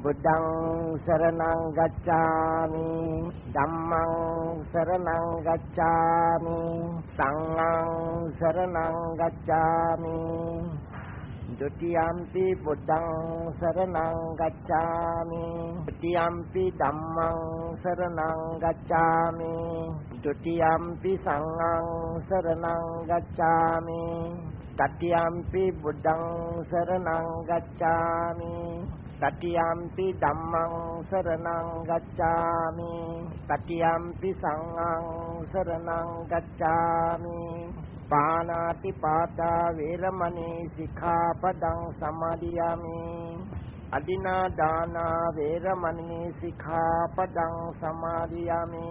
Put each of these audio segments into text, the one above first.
Buddhang saranang gacchami, Dhammang saranang gacchami, Sanghang saranang gacchami. Dutiyampi Buddhang saranang gacchami, Dutiyampi Dhammang saranang gacchami, Dutiyampi Sanghang saranang gacchami, Tatiyampi Buddhang saranang gacchami, Tatiyampi Dhammang saranang gacchami, Tatiyampi Sanghang saranang gacchami. Panati pata veramani sikkhapadang samadhiyami. Adina dana veramani sikkhapadang samadhiyami.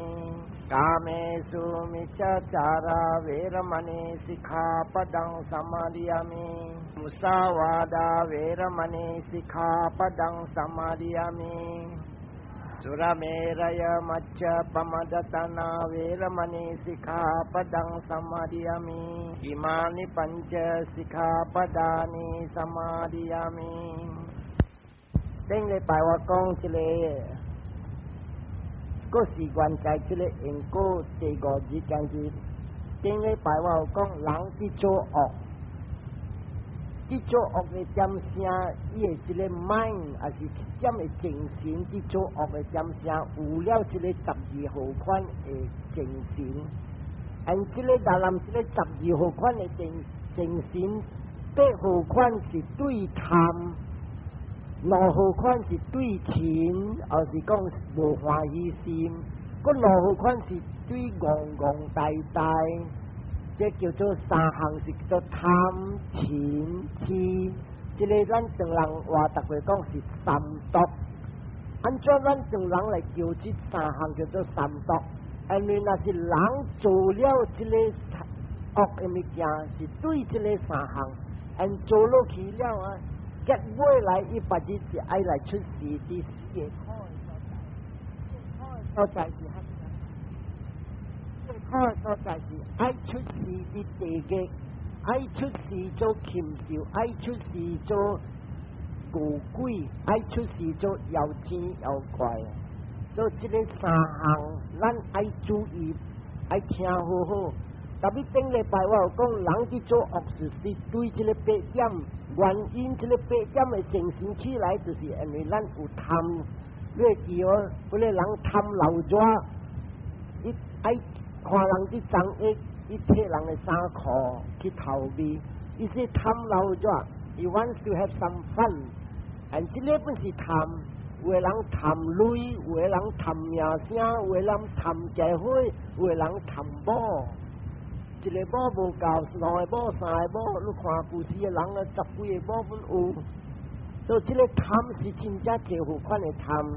Kamesu miccachara veramani sikkhapadang samadhiyami. Musawada veramani sikkhapadang samadhiyami. Surameraya macca pamadatana veramani sikkhapadang samadhiyami. Imani panca sikkhapadani samadhiyami. Tên lễ bài hoa con chỉ lễ có sĩ quan trái chỉ lễ in có tế gò gì càng gì. Tên lễ bài hoa con lắng đi chỗ ọc. Đi chỗ ọc để chăm xa ý chỉ lễ mạnh à thì chăm để chỉnh xín đi chỗ ọc để chăm xa ủ liao chỉ lễ tập gì hồ khoan để chỉnh xín. Anh chỉ lễ đà làm chỉ lễ tập gì hồ khoan để chỉnh xín. Tế hồ khoan chỉ tùy tham. 羅浩寬是對錢，而是講無歡喜心；個羅浩寬是對戇戇呆呆，即叫做三項是叫做貪錢痴。即個咱眾人話特別講是三毒，按照咱眾人嚟叫這三項叫做三毒。因為那是人做了這個惡嘅物件，是對這個三項，按做落去了啊。 結尾來一百日是愛來出事啲事嘅所在是乜嘢？所在是愛出事啲地嘅，愛出事做禽獸，愛出事做餓鬼，愛出事做妖精妖怪。所以這個三項，咱愛注意，愛聽好好。特別頂禮拜我有講，人去做惡事是對這個八點。 原因這個八點嘅精神起來，就是因為咱有貪，你記哦，嗰個人貪流咗，伊愛看人啲長益，伊摕人嘅衫褲去逃避，伊是貪流咗，伊 wants to have some fun， and 這個本是貪，有個人貪鐳，有個人貪名聲，有個人貪社會，有個人貪寶。 一個寶無夠，兩個寶、三個寶，你看故事嘅人啊，十幾個寶本有。所以這個貪是真正最好款嘅貪。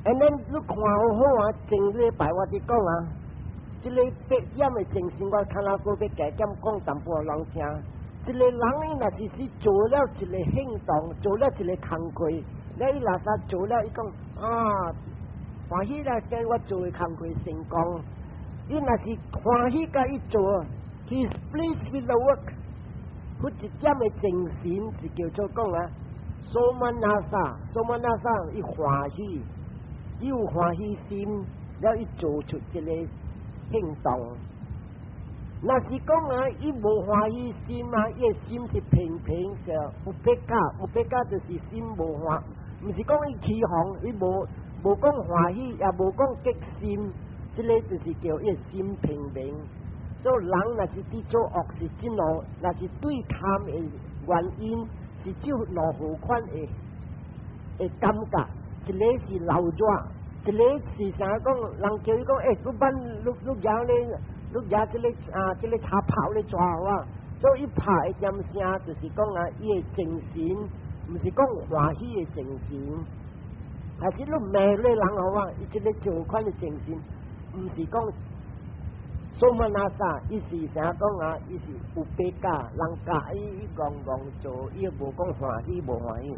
and then 你看好好啊，前禮拜我哋講啊，這個八點嘅精神我看下個要加減講淡薄人聽。一個人伊若是做了一個行動，做了一個工課，你若是做了，伊講啊，歡喜啦，計我做嘅工課成功。 伊若是歡喜甲伊做 ，he is pleased with the work。佢一點嘅精神是叫做講啊，蘇曼那薩，伊歡喜，伊有歡喜心，了伊做出一個行動。若是講啊，伊無歡喜心啊，伊嘅心是平平嘅，有別家就是心無歡，唔是講伊起哄，伊無講歡喜，也無講激心。 這個就是叫一心平平，所以人若是啲做惡事之路，若是對貪嘅原因，是只羅浩款嘅感覺。一個是流咗，一個是啥講？人叫伊講，你班你惹咧，你惹這個茶泡咧抓我，所以伊拍嘅點聲就是講啊，伊嘅精神，唔是講歡喜嘅精神，係是你罵咧人好啊，伊這個做款嘅精神。 唔是講蘇曼那薩，伊是啥講啊？伊是有別家，人家伊戇戇做，伊無講歡喜無歡喜。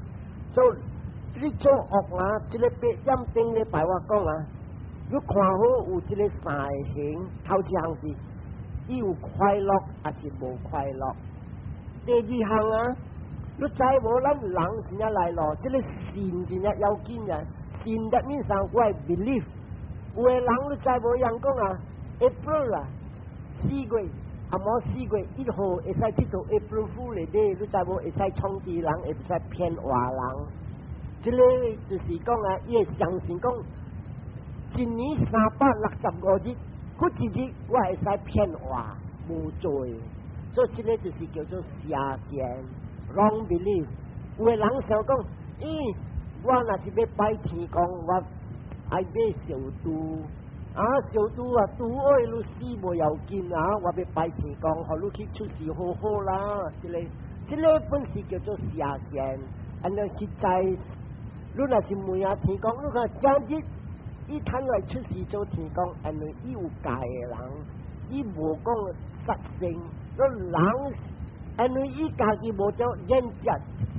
所以你做惡啊，這個八點頂禮拜我講啊，你看好有這個三個行，頭一項是伊有快樂，還是無快樂？第二項啊，你知无？咱人真正来咯，这个信真正要紧啊！信的面上我系 believe， 有的人你知无？人讲啊 ，April 啊，4月。啊！冇4月1號會使睇到 April Fool 嚟啲，你知無？會使創智人，會使騙話人。即個就是講啊，伊會相信講，一年365日，嗰一日我會使騙話無罪，所以即個就是叫做邪見 wrong belief。有個人想講，我若是要拜天公，我愛買小豬。啊，小豬啊，豬愛你死無要緊啊！我要拜天公，互你去出事好好啦。即個本是叫做邪見，安尼實在，你若是問啊天公，你看今日伊趁來出事做天公，安尼伊有戒嘅人，伊無講實性，你人安尼伊家己無做認隻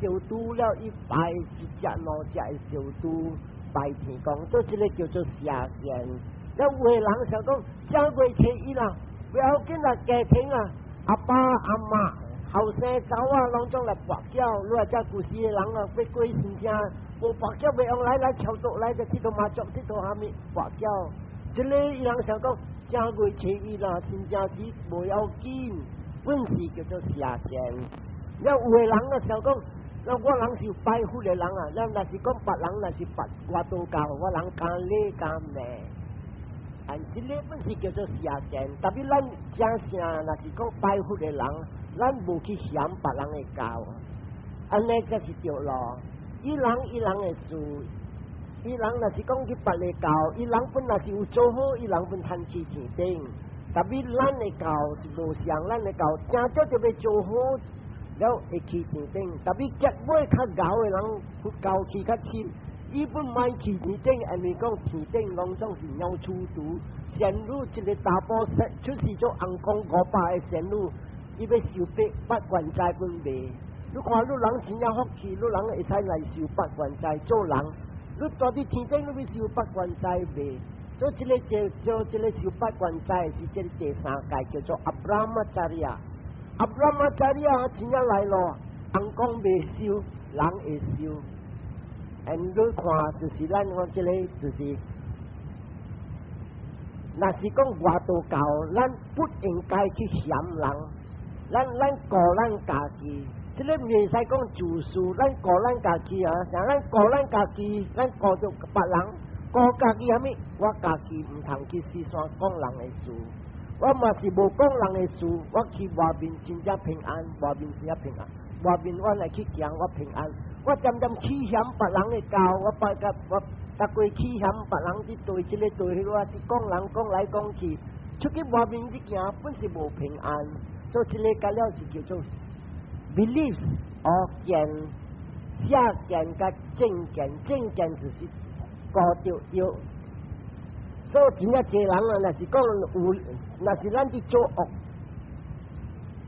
小豬了，伊拜一隻兩隻嘅小豬拜天公，所以即個叫做邪見。有個人想講，正月初1啦，不要緊啦，家庭啊，阿爸阿媽、後生仔啊，攏總來跋筊，你話這故事嘅人啊，要過新正，無跋筊袂用來超度來，就佚佗麻將，佚佗蝦米跋筊。即個人想講，正月初1啦，新正節無要緊，本是叫做邪見。有個人啊想講，那我人是拜佛嘅人啊，咱若是講別人若是拜外道教，我人干禮干命。即個本是叫做邪見，特別咱正正若是講拜佛嘅人，咱無去嫌別人嘅教，安尼才是對咯。伊人嘅事，伊人若是講去別嘅教，伊人本若是有做好，伊人本趁去天頂。特別咱嘅教是無像咱嘅教，正早就要做好，了會去天頂。特別結尾較高嘅人，佢教去較深。伊本買去天頂，安尼講天頂攏總是鳥出獨，仙女一個大波set，就是做紅光500個仙女，伊要受8關齋本賣。你看你人真正福氣，你人會使來受8關齋做人，你到底天頂你要受8關齋賣。所以這個叫這個受8關齋是這個第3界叫做阿布拉瑪扎利亞。阿布拉瑪扎利亞真正來咯，紅光未受，人會受。你看，就是咱我這個就是，若是講外道教，咱不應該去嫌人，咱顧咱家己，這個唔係使講自私，咱顧咱家己啊，像咱顧咱家己，咱顧着別人，顧家己蝦米，我家己唔通去四散講人嘅事，我嘛是無講人嘅事，我去外面真正平安，外面真正平安，外面我來去行我平安。我漸漸起嫌別人嘅教，我逐過起嫌別人啲對這個對迄個，是講人講來講去，出去外面啲行本是無平安，所以這個解了是叫做 belief 見，邪見甲正見，正見就是顧着要，所以真正濟人啊，若是講有，若是咱去做惡。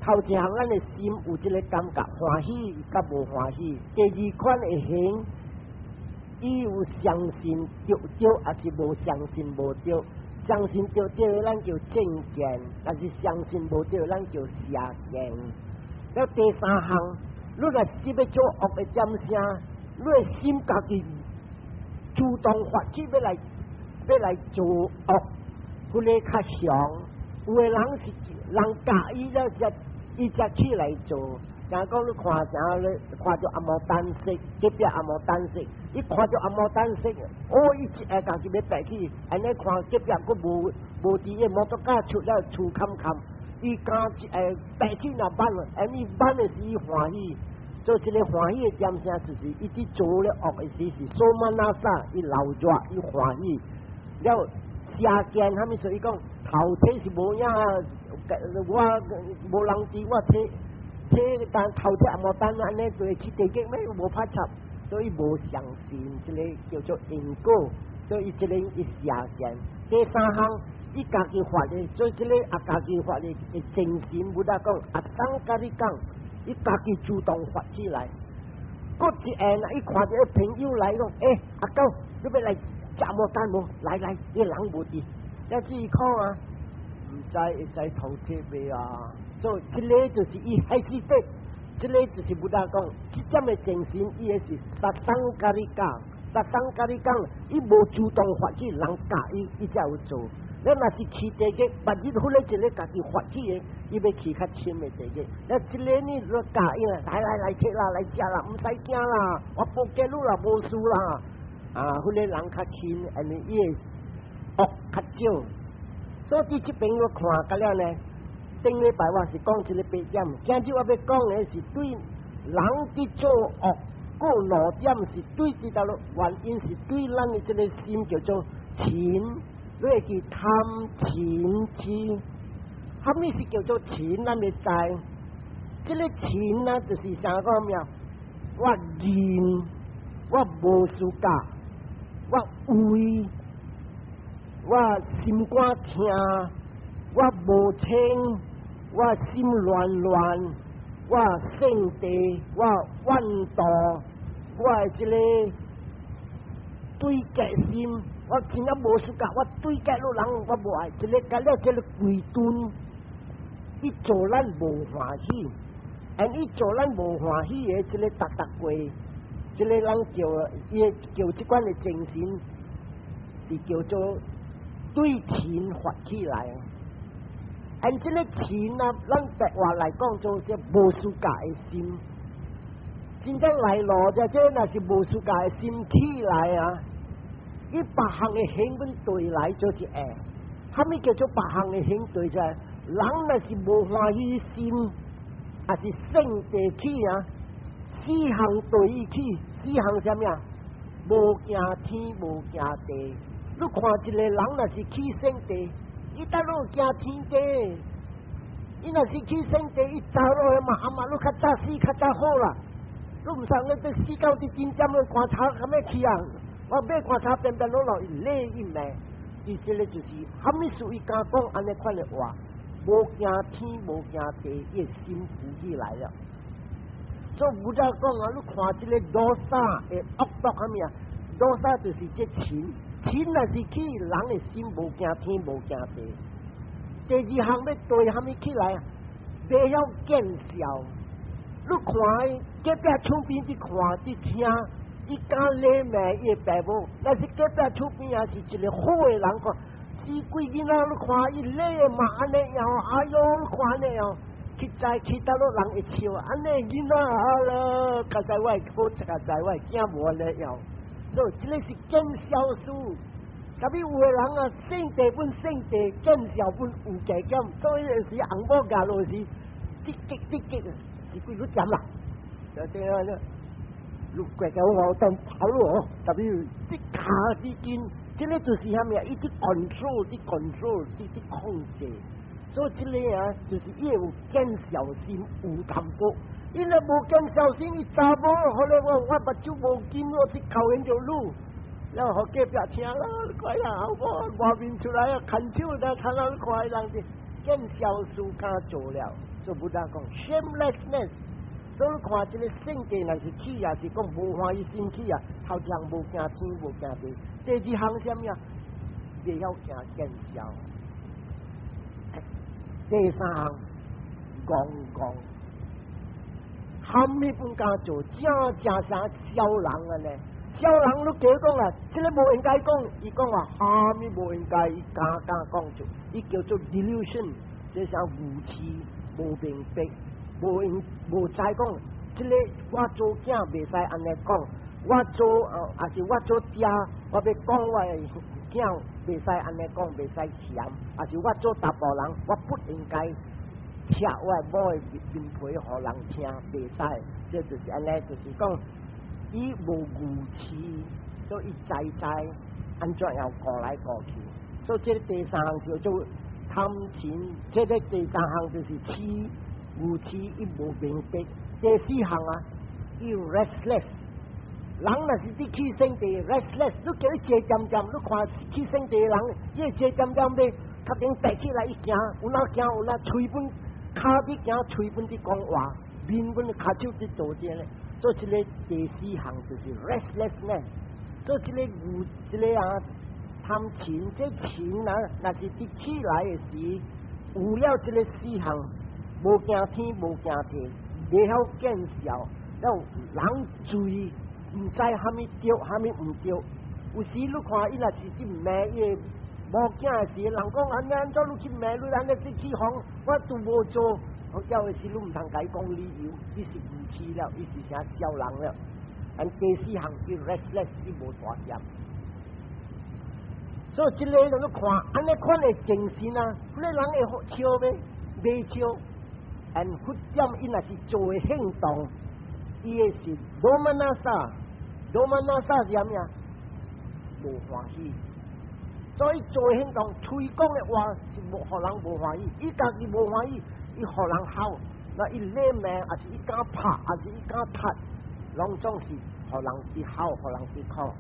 頭一項，咱嘅心有一個感覺歡喜，甲無歡喜。第二款會行，伊有相信對對，還是無相信無對。相信對對，咱叫正見；但是相信無對，咱叫邪見。了第三項，你若是要做惡嘅點聲，你嘅心家己主動發起要來做惡，佢哋較常。有嘅人是人教伊了只。伊才起來做，像講你看啥咧，看着阿毛單色，隔壁阿毛單色，伊看着阿毛單色，伊一下家己要帶去，安尼看隔壁佫無佇個摩托車出了厝冚冚，伊家一下帶去那辦了，安尼辦的是伊歡喜，所以這個歡喜的點聲就是伊佇做了惡的時是蘇曼那沙，伊流熱，伊歡喜，了邪見他們所以講頭體是無影。我無人知，我睇但頭隻也無單安尼對去地極咩無拍插，所以無相信，這個叫做因果，所以這個伊邪見。第三項，伊家己發的，所以這個家己發的會真心，不得講當甲你講，伊家己主動發起來。過一下，伊看到朋友來講，阿狗，你要來食無單無？來，你人無佇，要自己看啊。唔知會使頭鐵未啊？所以這個就是伊還是得这个就是不大讲，这点的精神，伊也是杀生家己教，杀生家己讲，伊无主动发起，人教伊才有做。咱若是去地个，别日后来一个家己发起的，伊要去较深的地个。那一个呢，就教伊啦，来吃啦，来食啦，唔使惊啦，我报记录啦，无事啦。后来人较轻，安尼伊会恶较少。所以这边我看到了呢。顶礼拜我是讲一个白点，今日我要讲的是对人的作恶，个弱点是对这道原因是对咱的这个心叫做情，你会去贪情痴，什么是叫做情？咱会知，这个情呢，就是啥个咩？我认，我无事教，我为，我心肝疼，我无清。我心乱，我圣地，我怨妒，我这个对决心，我真正无事干，我对决了人，我无爱，这个干了这个归顿，伊做咱无欢喜，伊做咱无欢喜的这个达过，这个人叫这款的精神，是叫做对情发起来。按这个情啊，咱白话来讲做些无事教的心，真正来路者，这若是无事教的心起来啊，伊别项的行本对来就是下，什么叫做别项的行对者？人若是无欢喜心，也是圣地起啊，四项对伊起，四项什么啊？无惊天，无惊地。你看一个人若是起圣地。伊搭落惊天地，伊若是去圣地，伊走落去嘛，阿妈你较早死较早好啦。你唔通你这死到伫真点去观察，咁样去啊？我买观察边边落落累伊命，伊这个就是虾米属于讲讲安尼款的话，无惊天无惊地，伊心浮起来了。所以不要讲啊，你看这个多沙的恶毒虾米啊？多沙就是这情。情若是起，人的心无惊天无惊地。第二项要对虾米起来啊？不要见笑。你看隔壁厝边伫看伫听，伊讲礼貌伊白无，但是隔壁厝边也是一个好的人看，死鬼囡仔你看伊礼嘛安尼样，哎哟你看安尼样，去到落人会笑，安尼囡仔啊咯，家在外好家在外惊无安尼样。所以这个是见笑书，特别有的人啊，圣地本圣地，见笑本有价减，所以是红包价落是滴激，是几多点啦？就这样了，六块九我当跑咯，特别这卡之间，这个就是啥物啊？一直 control，控制，所以这个啊，就是伊有见笑心，有淡薄。伊若无见小心，伊查某后来我目睭无金，我去扣因条路，然后隔壁听啦，快啦，我外面出来啊，看手啦，看到你快人是见小事敢做了，做不得讲 shamelessness。所以看这个圣地若是起啊，是讲无欢喜心起啊，头一项无惊天无惊地，第二项什么啊？不要惊见笑，第三项讲。虾米本家做，正啥小人啊呢？小人都叫讲啊，这个无应该讲，伊讲话虾米无应该，伊假讲做，伊叫做 delusion， 这啥无知、无明白、无知讲，这个我做囝袂使安尼讲，我做还是我做爹，我要讲我的囝袂使安尼讲，袂使嫌，还是我做大部人，我不应该。吃我某的面皮，互人听袂使，这就是安尼，就是讲伊无无知，所以伊知安怎样过来过去。所以这个第三项叫做贪钱，这个第三项就是痴无知，伊无明白。第四项啊，伊 restless。人若是伫去圣地 restless， 你叫伊坐站站，你看去圣地的人，伊坐站站要确定抬起来，伊行，有哪行有哪吹本。脚伫行，嘴本伫讲话，面本脚手伫做这咧，所以这个第四项就是 restlessness。所以这个啊，贪钱，这钱啊，若是伫起来的时，有了这个四项，无惊天无惊地，袂晓见笑，了人注意，唔知虾米对，虾米唔对。有时你看伊若是去骂伊无囝时，人讲安怎你去骂你安尼去起哄，我都无做。我叫的时你唔通甲伊讲理由，伊是唔去了，伊是啥叫人了。第四项伊 restless， 伊无大点。所以这个人你看，安尼款的精神啊，迄个人会笑咩？袂笑。福点伊若是做的行动，伊的是罗曼那萨，罗曼那萨是啥物啊？无欢喜。所以做的行动，吹讲的话是无互人无欢喜，伊家己无欢喜，伊互人笑，那伊脸命，还是伊敢拍，还是伊敢踢，拢总是互人去笑，互人去哭。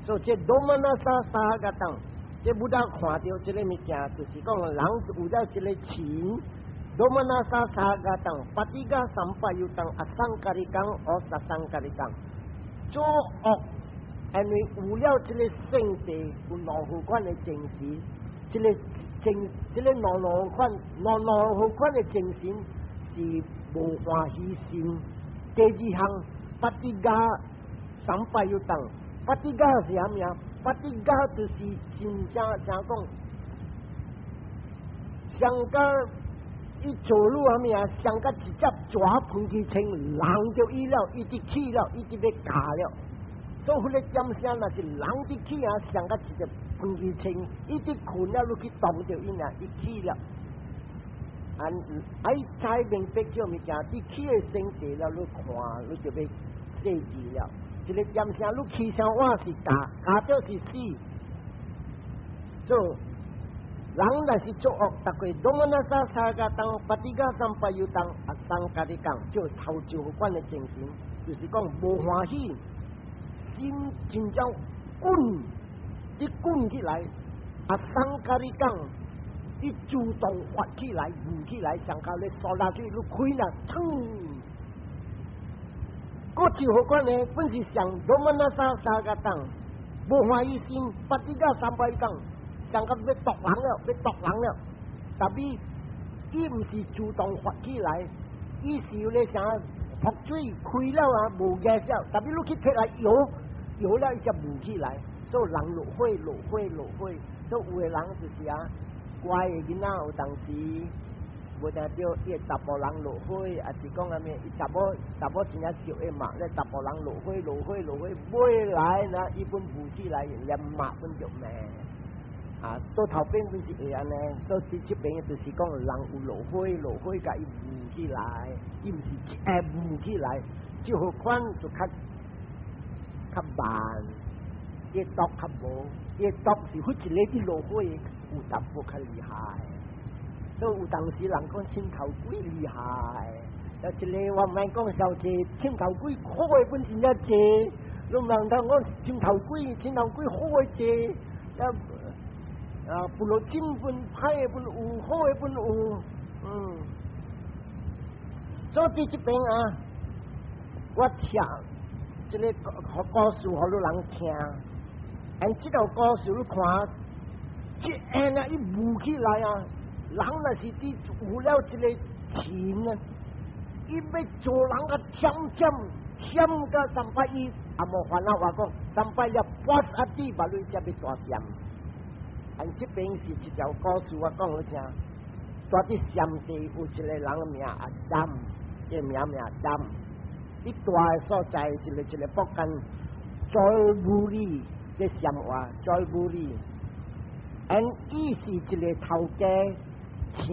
所以这罗曼那萨三个档。这不但看到这个物件，就是讲人有了这个情，罗曼那萨三个当，巴蒂加三百有当，阿桑加里讲，哦萨桑加里讲，做恶，因为有了这个圣地，有老好款的精神，这个老好款的精神是无欢喜心。第二项，巴蒂加三百有当，巴蒂加是啥物啊？巴蒂加就是真正讲，上加伊走路啥物啊？上加直接抓喷气清，人就伊了，伊就起了，伊就要加了。所以迄个点声若是人就起啊，上加直接喷气清，伊就困了，你去动着伊啊，伊起了。伊猜明白这物件，你起的身体了，你看，你就要设置了。一个点声，你起声话是加就是死。所以人若是作恶，大概罗曼那萨三个当，巴蒂加三百有当，阿桑加里讲，就头就有关的精神，就是讲无欢喜，心真正滚，一滚起来，阿桑加里讲，一主动发起来，舞起来，上高咧刷下去，你开了，噌。个就好关呢，本是上罗曼那萨三个当，无欢喜心，巴蒂加三百当，上到要毒人了，要毒人了。但是伊唔是主动发起来，伊是有咧啥泼水开了啊，无热少。但是你去摕来摇了伊才无起来，所以人落火。所以有的人就是啊，乖的囡仔有当时。无定着伊查甫人落火，也是讲阿咩？伊查某真正少的嘛，咧查甫人落火，尾来呢，伊本扶起来，连骂本就骂。到头边本是会安尼，到这边就是讲人有落火，甲伊扶起来，伊毋是一下扶起来，就好款就较慢，伊毒较无，伊毒是好一个去落火，有淡薄较厉害。都有当时人讲青头鬼厉害，有一个我唔免讲小姐，青头鬼好的本真正济，你唔能讲我青头鬼好的济，不如金本歹的本有，好的本有，所以这边啊，我听这个故事好多人听，这条故事你看，这下啊，伊舞起来啊。人若是伫有了一个情啊，伊要做人个欠个300亿，也无烦恼话讲300了8啊滴把你才要大点。这边是一条故事，我讲好听。在伫山地有一个人名阿dam伊名阿dam伊住的所在一个福建在武里嘅山话，在武里，伊是一个头家。请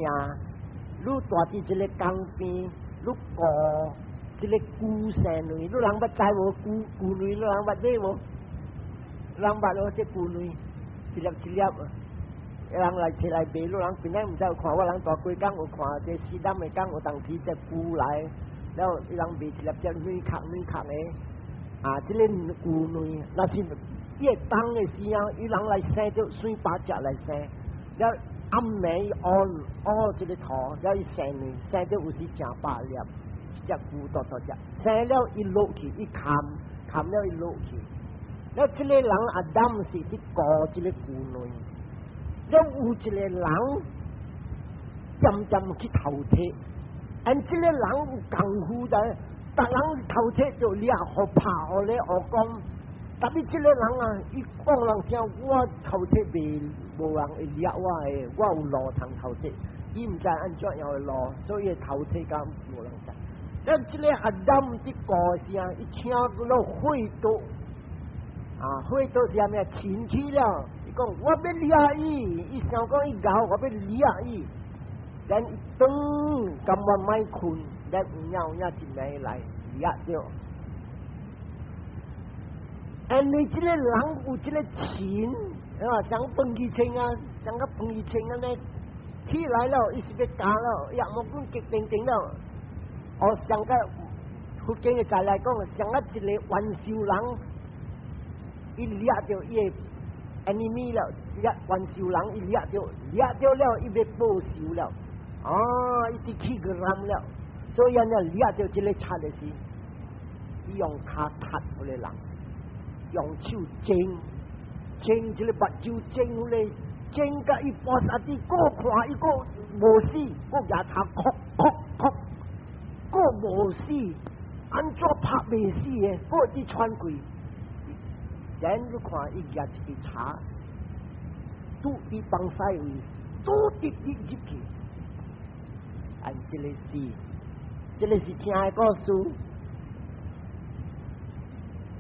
你住伫一个江边，你过一个孤山内，你人捌知无？孤内你人捌买无？人捌咯，这孤内一粒，人来摕来卖，你人平常毋知有看，我人大几工有看，这西南的港有当时这孤来，然后伊人卖一粒只软壳的，这个孤内，那是越冬的时候，伊人来生着水把只来生，了。暗暝按这个头，了伊生呢，生着有时成百粒，一只孤多只，生了伊落去，伊砍了伊落去。了这个人阿当是去搞这个孤内，了有一个人渐渐去头铁，俺这个人有功夫的，别人头车就掠好拍好咧，我讲，特别这个人啊，伊讲人听我头车未无人会掠我的，我有路通头车，伊唔知安怎样的路，所以头车咁无人知。咱这个阿南的歌声，伊请过了会多，会多是咩？亲戚了，伊讲我要掠伊，伊想讲伊搞我要掠伊。dan itu gambar mai kun dan unya cimai lai lihat dia and ni cile lang u cile chin chẳng pergi cengan chẳng có pergi cengan này khi lại lo isbet cả lo ya mau pun kek ting ting lo chẳng có khu keng cái lại con chẳng có cile wan siu lang i lihat dia ye enemy lo lihat wan siu lang i lihat dia lo i be po siu lo一起gram了，所以人家掠到这个贼的是，用脚踢嗰个人，用手整这个把手整嗰个，整个一把杀的，个看一个无死，个牙叉哭，个无死，安怎拍未死的，个啲穿鬼，人就看一牙一叉，都啲帮晒位，都啲入去。อัน这个是听个书，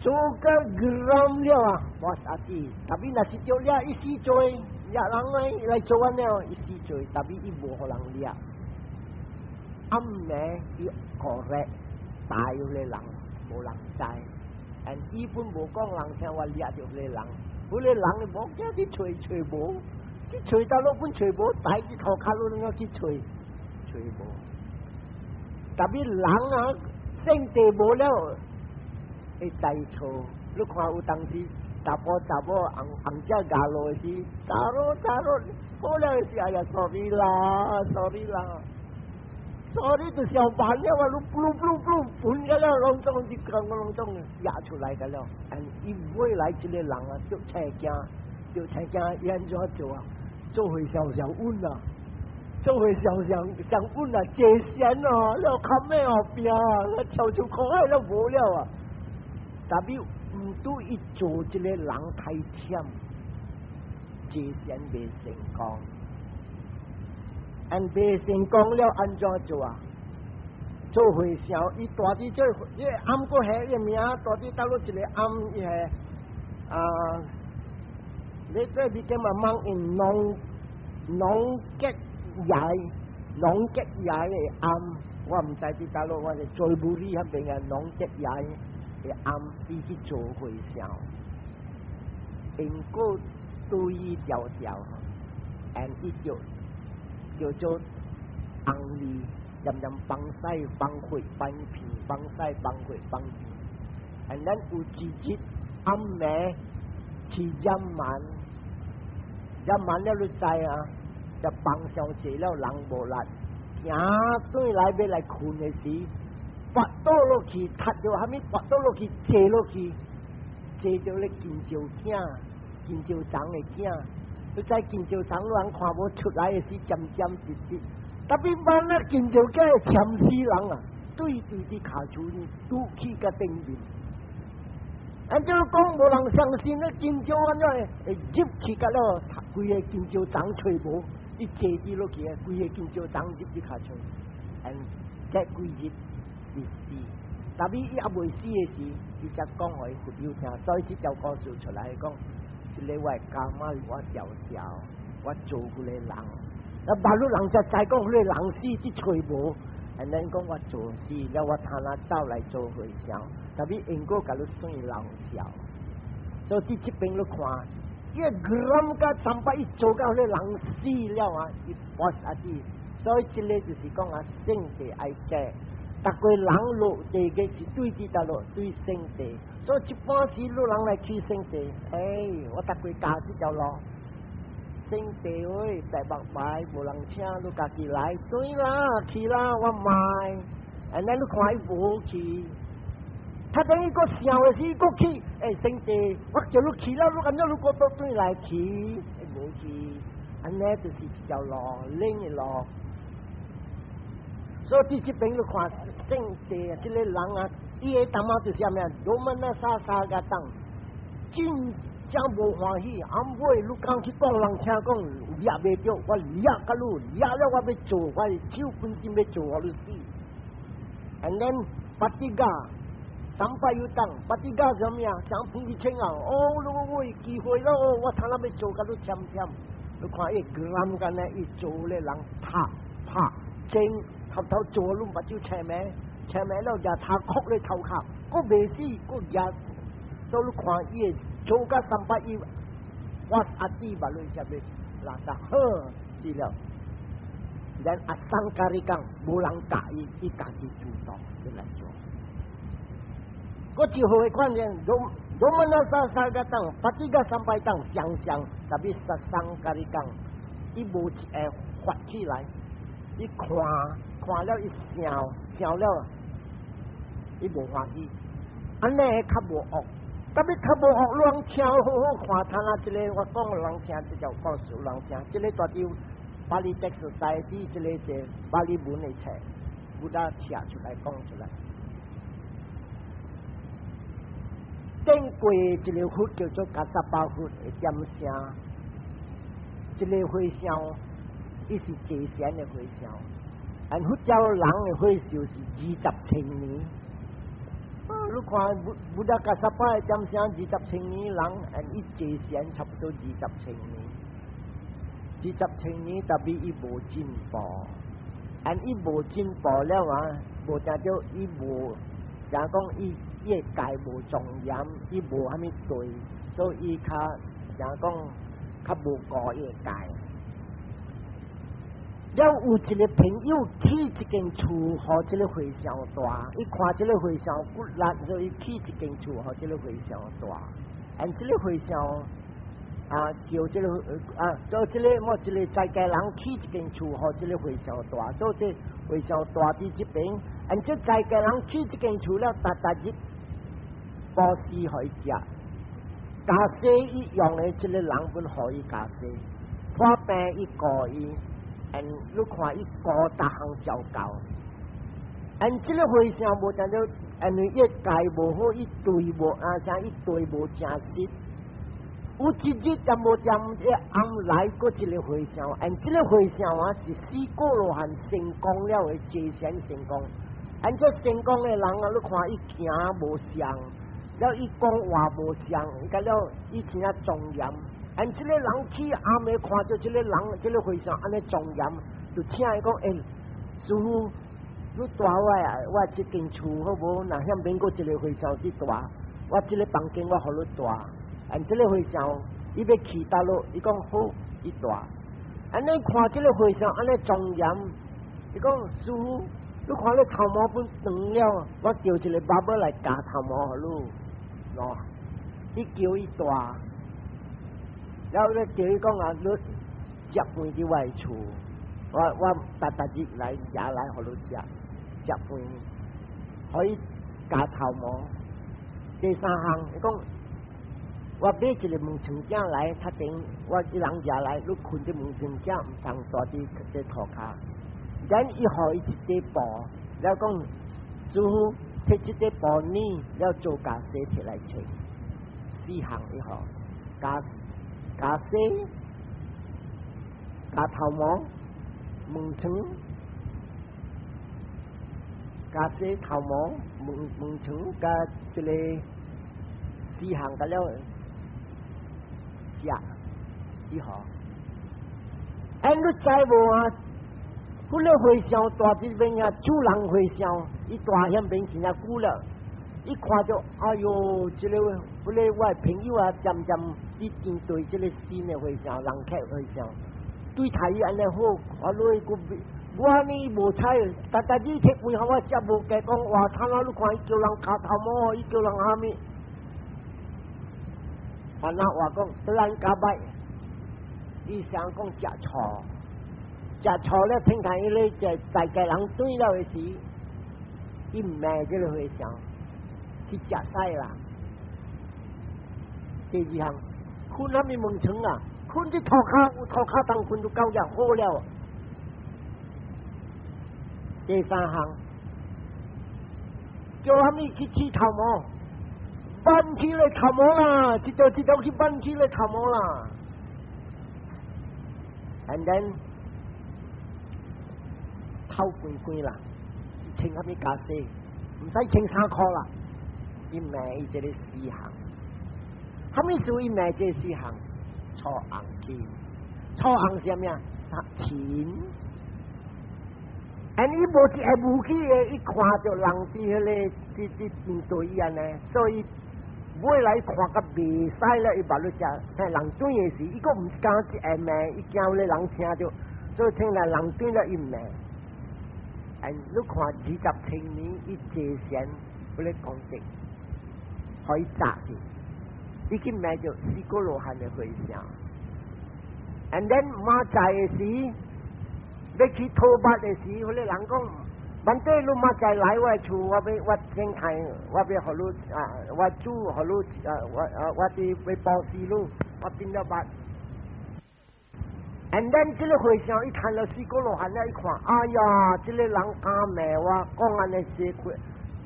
做个 gram 了啊，我啥子？但是那是叫了一时做，呀人来做完了，一时做，但是伊无可能了。暗暝伊correct，大有个人无人知，但伊本无讲人听话了着个人，嗰个人无惊去吹无，去吹到落本吹无，大只头卡路那去吹。特别人啊，生地无了，会大错。你看有当时查甫红只牙落时，查咯，好了是哎呀 sorry 啦，就上班了啊，噜，本个了，隆重就讲隆重压出来个了。伊未来这个人啊，就才惊，伊安怎做啊？做回小稳啊！做回想稳啊，借钱哦，了看咩后边啊，那悄悄可爱了无了啊！特别唔都一做这个人太忝，借钱未成功，未成功了安怎做啊？做回想，伊大啲做，伊暗个下个名，大啲到落一个暗伊系你这边叫嘛忙in农吉。农吉曳嘅暗，我唔知啲大佬，我哋最冇呢一邊嘅農吉曳嘅暗，伊去做回想，應該對伊條，伊就做紅利，任幫西幫會幫平，幫西幫會幫平，然後有自己暗暝去陰晚了你知啊？就帮上坐了人无力，行对来要来困的时，滑倒落去，踢到下面滑倒落去，坐落去，坐到咧金蕉长的囝，你在金蕉长人看无出来的时，渐直，特别万那金蕉囝会呛死人啊！对啲卡厝呢，拄起个顶面，按照讲无人相信咧金蕉安怎会入去个咯，规个金蕉长吹无。伊坐啲落去啊，规个金蕉长入啲卡出，这规日是死，特别伊也未死嘅时，伊则讲互伊朋友听，所以这条故事出来讲，一个我家妈我调，我做嗰个人，那马路人就再讲嗰个人死啲吹无，然后讲我做事，了我探下走来做回想，特别应该甲你算老笑，所以这边你看。一 gram 个300一做到咧人死了啊！一把啥子？所以这个就是讲啊，圣地爱戒，逐个人落地嘅是对啲得落对圣地，所以一般时路人来去圣地，我逐个家己条路，圣地喂大白牌无人请，你家己来，对啦，去啦，我买，然后你看伊无去。他等于个想的是个去，圣地，我叫你去了，你咁样你过到对来去，无去，安尼就是一条路，另一路。所以这边你看圣地这个人啊，伊个淡薄就是啥物啊？罗曼那三个当，真正无欢喜。暗尾你讲去讲人听讲掠袂着，我掠甲你掠了，我要做，我手本身要做，我你死。And then 巴蒂加sampai hutang，巴蒂加什么呀？想碰去签啊！哦，我机会了，我睇下要做甲你签。你看伊grand干呢，伊做咧人拍正。头做拢目睭斜歪了就他哭咧头壳，我未死，我也所以看伊做甲300亿，我阿弟把你下面拉得好是了。然阿三家里讲无人教伊家己主动去来做。我就会看见我们那三个当，把这个300当想，特别是三家里讲，伊无发起来，伊看了一笑了，伊无欢喜，安尼较无恶，特别较无恶，人听好看，他那一个我讲人听，这叫告诉人听，这个大条巴黎tex时代的这个是巴黎文的册，不大写出来讲出来。顶过一个佛叫做加萨巴佛的点声，这个回响，伊是祭神的回响。按佛教人的会就是20,000年，你看不达加萨巴的点声20,000年人，按伊祭神差不多20,000年，20,000年特别伊无进步，按伊无进步了啊，无代表伊无，假讲伊业界无庄严，伊无虾米对，所以伊较假讲较无顾业界。了有一个朋友起一间厝，和这个回响大。伊看这个回响骨力，所以起一间厝，和这个回响大。按这个回响啊，叫这个做这个我这个在家人起一间厝，和这个回响大。所以这回响大伫这边，按这在家人起一间厝了，大日布施可以食。加西伊用的这个人本可以加西，破病伊告伊。你看伊高大项照教，这个回声无等到，业界无好，伊对无像伊对无正实。有一日也无点暗来过一个回声，这个回声是4个罗汉成功了的祭神成功。这成功的人你看伊行无像，了伊讲话无像，甲了伊真啊庄严。这个人去暗暝看到这个人，这个和尚安尼庄严，就请伊讲：师傅，你带我这间厝好无？那向免过一个和尚去带，我这个房间我互你带。这个和尚伊要去倒落，伊讲好，伊带。安尼看这个和尚安尼庄严，伊讲师傅，你看你头毛本长了，我叫一个爸爸来夹头毛互你，喏，伊叫伊带。然后咧，叫伊讲啊，你接饭伫我厝，我大日来也来互你接饭，可以夹头毛。第3项，伊讲我买一个门床架来，确定我一人家来，你困伫门床架，唔通大伫这涂骹。然伊互伊一块布，然后讲师傅摕这块布呢，了做家洗摕来穿，4项伊互加洗、加头毛、门床、加洗头毛、门床加这个4项个了食以后，你知无啊？迄个回响大这边啊，主人回响，伊大遐边真啊久了。一看到，哎哟，这个我朋友啊，渐已经对这个新的回响，人客回响，对他伊安尼好，我落个我呢无采，大日摕饭互我食，无计讲话头啊！你看伊叫人卡头毛，伊叫人虾米？安那话讲，突然加摆，伊想讲食草了，听看伊咧在大家人对了的时，伊唔卖这个回响。去食屎啦！第2项，困虾米门床啊？困伫涂骹，有涂骹当困就够了，好了。第三项，叫他们去剃头毛，搬起来头毛啦，一道去搬起来头毛啦。And then 头滚啦，穿他们假西，唔使穿衫裤啦，伊卖伊这个4项，他们属于卖这4项，初红金，初红是咩啊？钱。安尼无一下武器的，一看到人伫迄个伫面对伊安尼，所以买来看甲袂使了，伊把你食，嘿人转的时，伊个唔敢一下骂，伊惊咧人听着，所以听来人转了伊骂。你看20青年伊坐神，不咧攻击，可以砸去，已经骂着4个罗汉的回声。And then 马仔的时。要去讨伐的时，迄个人讲，万对你马仔来我厝，我先看，我要互你我煮互你我哋要包死你，我变了八。And then 这个回声，伊看了4个罗汉了，伊看，哎呀，这个人假骂我，讲安尼说过，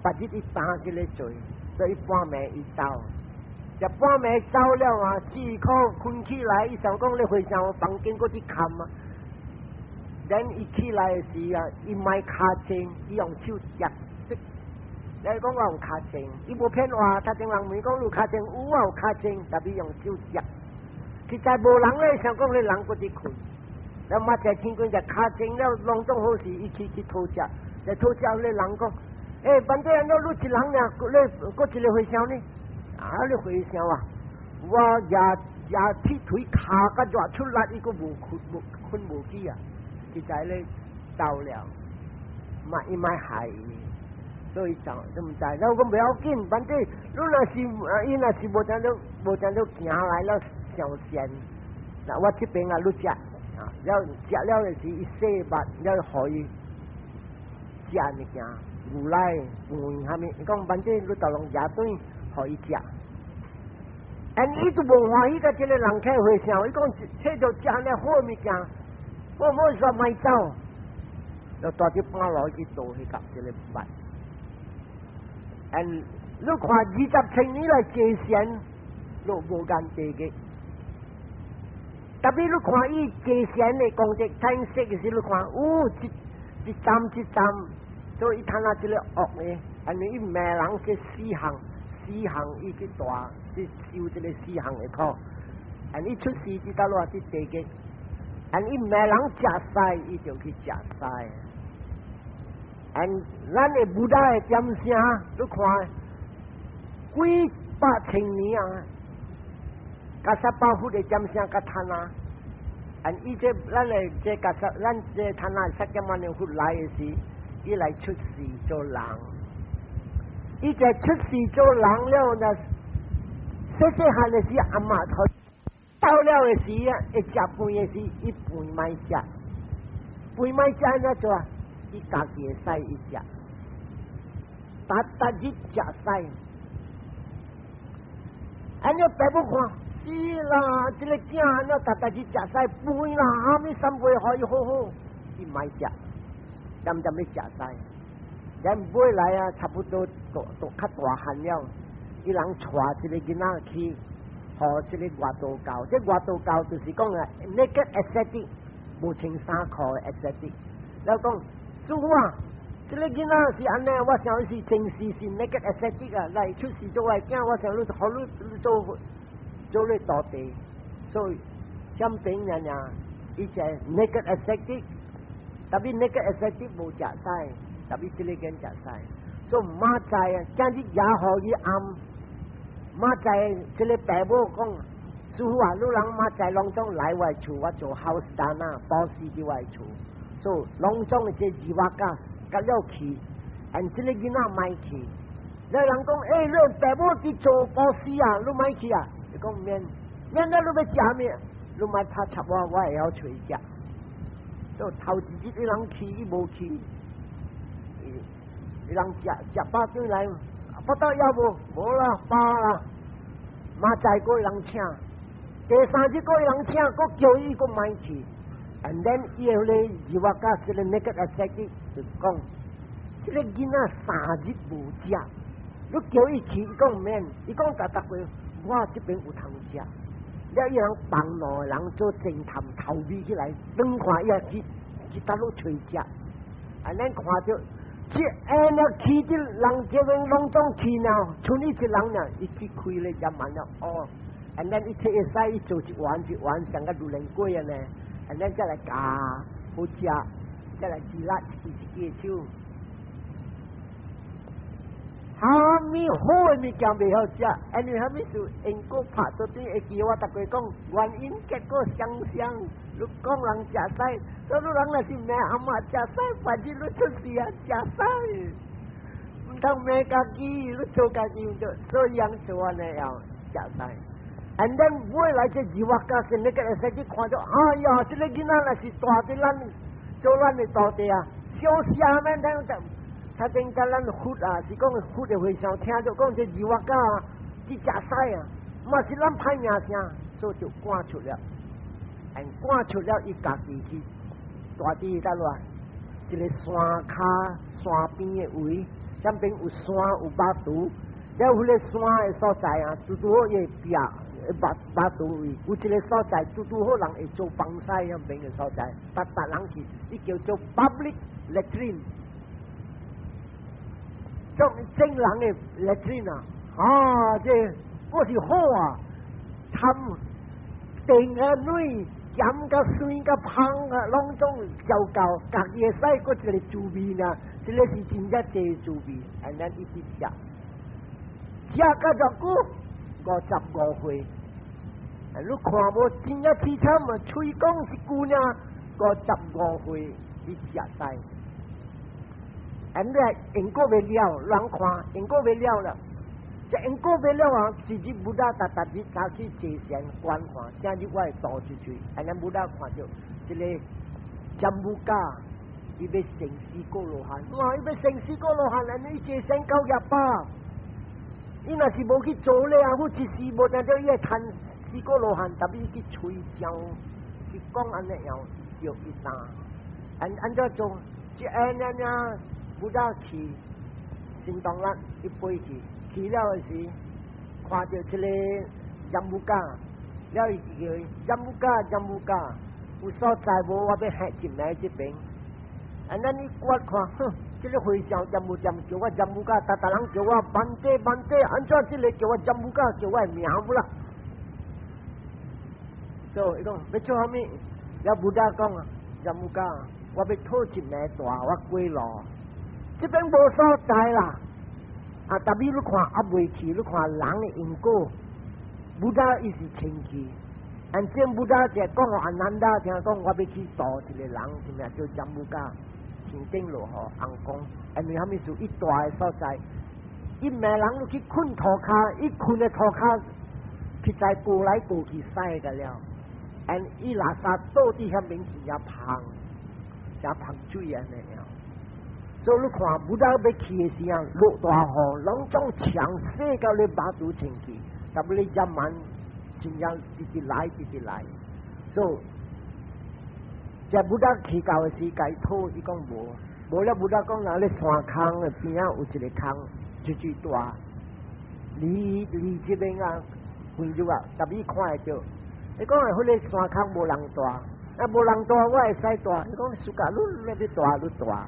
把日伊担这个罪，所以半暝伊走。就半暝走了啊，4颗困起来，伊想讲你回声房间嗰啲冚啊。等伊起来的时啊，伊卖卡正，伊用手夹食。你讲我用卡正，伊无骗我，他正人问讲有卡正，有啊有卡正，特别用手夹。实在无人咧，想讲你人嗰啲困。那马仔天官就卡正了，隆重好事，伊去讨食，就讨食咧人讲，反正你一人呀，你嗰一个回声呢？啊，你回声啊！我也踢腿卡甲抓出来，伊个无困无机啊！实在咧走了，伊买害伊，所以就唔知。我讲不要紧，反正你若是伊若是无等到行来了上线，那我这边啊，你食啊，了食了的是伊洗目，了可以食物件，牛奶、饭下面，伊讲反正你就用野顿可以食。伊都无欢喜，甲这个人客回声，伊讲这就食了好物件。我说买走，就带啲搬落去做去夹这个饭。你看20青年来借钱，都无间地嘅。特别你看伊借钱的公职贪色嘅时，你看，一站，所以伊贪下这个恶嘅，伊骂人这4项，伊去大，去收这个4项的苦。伊出事知道落啲地嘅。伊骂人食屎，伊就去食屎。咱的武大的点声，你看几百青年啊，甲18户的点声甲贪啊。伊这咱的这咱这贪啊，7万人户来的时，伊来出事做人。伊就出事做人了呢，细汉的时阿妈头。到了的时啊，一食饭的时，伊饭卖食，饭卖食安怎做啊？伊家己的屎伊食，逐日食屎。尼爸母看，是啦，这个囝安怎逐日食屎，饭啦，阿咪3杯可以好好，伊卖食，渐咧食屎。人买来啊，差不多都较大汉了，伊人带一个囡仔去。这个外道教，这外道教就是讲啊，那个 ascetic 无穿衫裤的 ascetic。然后讲，师傅啊，这个囡仔是安尼，我想是正式是那个 ascetic 啊，来出事做外囝，我想你好你做你道地，所以相比人呀，伊就那个 ascetic， 特别那个 ascetic 无食屎，特别这个跟食屎，所以马仔啊，今日也可以暗。马仔这个爸母讲，师傅啊，你人马仔隆重来我厝，我做 house 单啊，包司伫我厝，所以隆重的这2万甲了去，这个囡仔买去。有人讲，你爸母伫做包司啊，你买去啊？伊讲免了你要食咩？你买他插我会晓找食。所以头一日伊人去，伊无去，伊人食饱转来。不到要无啦，饱啦，马仔个人请，第3日个人请，个叫伊个买去，and then 伊后咧2万加是咧那个ascetic，就讲，这个囡仔3日无食，你叫伊去，伊讲唔免，伊讲逐回我这边有通食。了，伊人帮路人做侦探偷味起来，等看伊去搭路找食，咱看到这了去的人这边拢总去了，剩伊一人呢，伊去开咧就慢了哦。and then 伊摕会使伊做一碗像个榴莲粿啊呢，and then 再来加好食，再来煮辣一支手。哈咪好诶物件袂好食，因为哈咪是因果拍做啲会记我逐个讲原因结果相像，你讲人食屎，所以人若是骂阿嬷食屎，反正你出事啊食屎，唔通骂家己，你做家己就所以人做安尼样食屎。and then 每来这二话家先，你个会使去看到，哎呀，这个囡仔若是大啲咱做咱的大地啊，小下面等等。他顶甲咱佛啊，是讲佛的会上听到讲这二话家啊，去食屎啊，嘛是咱歹名声，所以就赶出了，赶出了伊家己去大地倒来，一个山骹山边的位，那边有山有巴肚，了迄个山的所在啊，拄好伊壁巴肚位，有一个所在拄好人会做防晒那边的所在，达人去，伊叫做 public latrine。种正人的latrine啊，这我是好啊，掺定啊水，咸甲酸甲香啊，拢总糟糕，家己会使搁一个滋味呢，这个是真正济滋味，and then 一直食，食到偌久，55岁，你看无真正凄惨啊，吹讲是姑娘55岁，伊食屎。and 因果未了，人看因果未了了，这因果未了啊！是日不大达日早去坐禅观看，今日我会倒出去，and 不大看到这个占卜家，伊要成4个罗汉，哇！伊要成4个罗汉，安尼坐禅到100，伊若是无去做咧啊，或一时无听到伊会趁4个罗汉，特别去吹箫，去讲安尼样，叫伊打，按照做，这安尼呀。不大去，新东兰一飞去了时，看到这个占卜家，了伊叫占卜家，有所在无？我要下进来这边，安尼你我看，哼，这个会上占卜叫我占卜家，大人叫我班底，安怎这个叫我占卜家叫我名不啦？所以讲要做啥物？了不大讲啊，占卜家，我要讨进来大，我过路。这边无所在啦，啊！特别你看啊，未去，你看人的因果，不大伊是清气，按正不大就讲我难达听讲，我要去度一个人，是咪叫占卜家，天顶落河红光，因为他们是一大的所在，伊命人去困涂骹，伊困的涂骹，去在过来过去晒个了，按伊垃圾倒伫遐面前也芳水安尼样。所以你看，不但要去的时候落大雨，拢总强势到你把肚前去，特别你一晚真正直直来。所以，这不但去到的时该土，伊讲无了不但讲那咧山坑的边啊有一个坑，最大，离这边啊远就啊，特别看会到。你讲迄个山坑无人大，啊无人大我会使大，你讲暑假愈大愈大。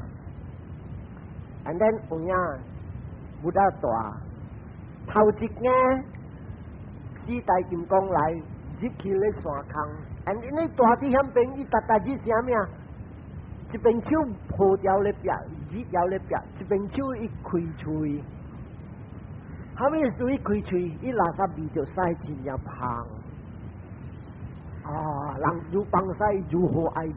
and then 有影不大大，头一眼4大金刚来入去咧山坑 ，and 因为大地遐边伊达日啥物啊？一边手抱掉咧壁，日掉咧壁，一边手伊开喙，后尾水开喙，伊垃圾味就使真正香。啊，人如放屎如何爱味？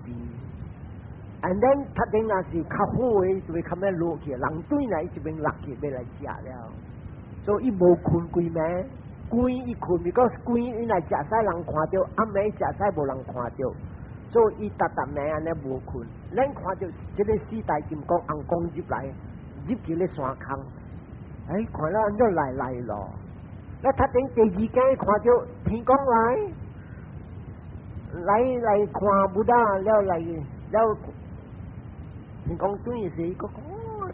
and then 他顶若是较好诶，就会较咩落去，人对来这边落去要来食了，所以伊无困规暝，关伊困，如果关伊来食屎人看到，暗暝食屎无人看到，所以伊沓暝安尼无困。咱看到这个4大金刚红光入来，入去咧山坑，看了安怎来咯？那他顶第2间看到天公来看不大了来了。你讲对是个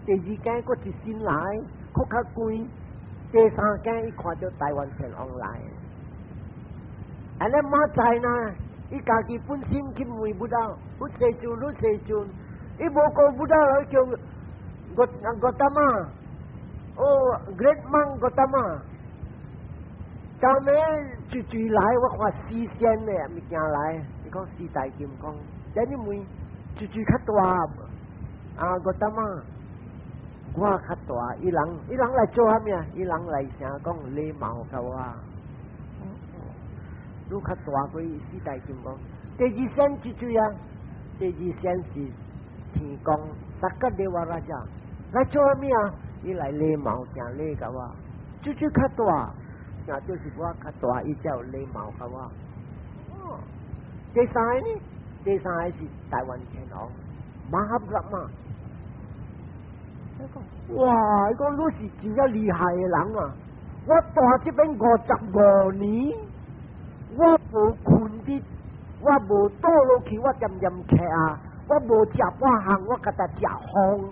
第二间个一新来，搁较贵，第三间伊看到台湾天王来，安尼马仔呢？伊家己本身去问不到，不西就不西就，伊无讲不到叫我他妈，哦 ，Great Man 我他妈。到尾聚来，我看四仙的物件来，你讲四大金刚，但你问聚较大啊，我他妈，我较大，伊人来做啥物啊？伊人来成讲礼貌甲我，你较大过四大金刚。第二仙聚啊，第二仙是天公，萨格德瓦拉家来做啥物啊？伊来礼貌正礼甲我，聚较大。就是我较大，伊才有礼貌甲我。第三个呢？第三个是台湾天王马哈布拉嘛。哇！伊讲你是真正厉害的人啊！我大这边55年，我无困日，我无倒落去，我渐渐吃啊，我无食半项，我甲他食风。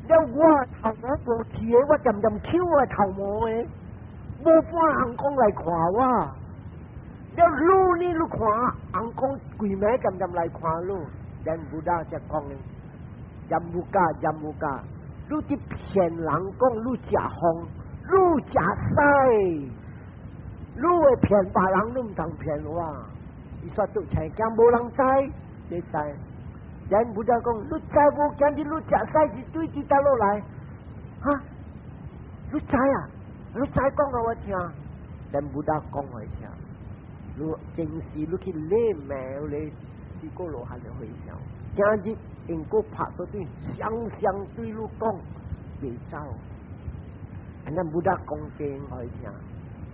了我头毛无剃的，我渐渐抽我头毛的，无半项讲来看我。了路你看，项讲规暝渐渐来看路，人不大才讲的，人不假，你去骗人讲你食风，你食屎，你会骗别人，你唔通骗我。伊说做菜惊无人知，你知？人不知讲，你知无？今日你食屎是对伫倒落来？哈？你知啊？你知讲给我听？人不知讲我听。你正是你去礼貌咧，是个罗汉的会笑。今日因个拍到对，相对你讲，袂走。人不知讲经我听，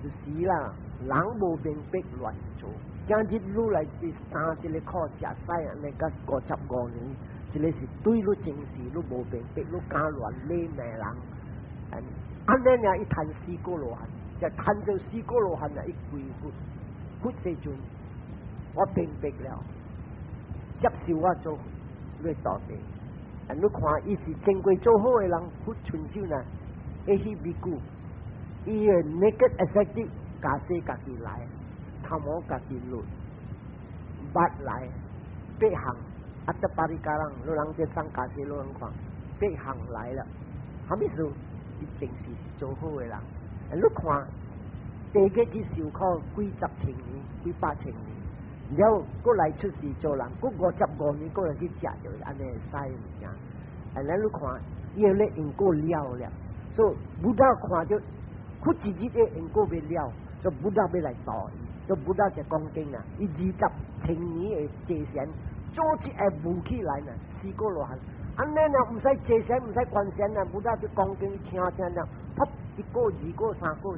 就是啦，人无明白乱做。今日愈来第31个考食屎，安尼甲55年，一个是对你正事，你无明白，你敢乱礼骂人，安尼呀，伊谈四个罗汉，就谈到四个罗汉啊，伊跪佛时阵，我明白了，接受我做你大地，你看伊是正规做好的人，佛春秋呢，伊去美久，伊个 naked effective 家己家己来。头毛家己落，捌来8项，阿得巴里加人，你人这上家己，你人看8项来了，啥物事？一定是做好的人。你看，第一个去受苦几十千年，几百千年，然后过来出世做人，过55年过来去食着，安尼会使物件。你看，要咧因果了了，所以不到看着，佢自己嘅因果未了，就不到要来导伊。都不大只讲经啊！伊20千年的祭神，做起会武起来呢，四个罗汉。安尼呢，唔使祭神，唔使关神啊，不大只讲经听了，啪1个、2个、3个、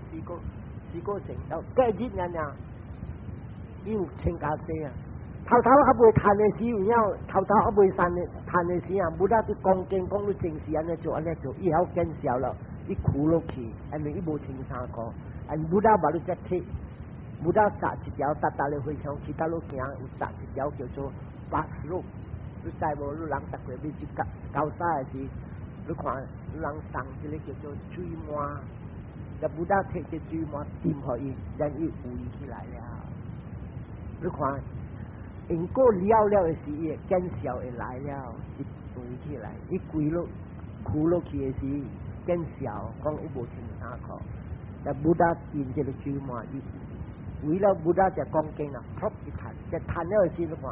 4个成到，隔日人啊，伊有请假些啊。头还未谈的时，然后头还未谈的时啊，不大只讲经讲到正事安尼做，以后见笑了，伊苦落去，安尼伊无请3个，不大把你只铁。不到扎一条，搭咧回乡，其他路行有扎一条叫做巴士路。你知无？你人搭过要去高山的时，你看你人送一个叫做水满，就不到摕只水满掂互伊，然伊围起来了。你看，因果了的时，伊见笑会来了，伊围起来，伊跪落哭落去的时，见笑讲伊无穿衫裤，就不到掂这个水满伊。为了不大只讲经啊，扑一弹，只弹了时你看，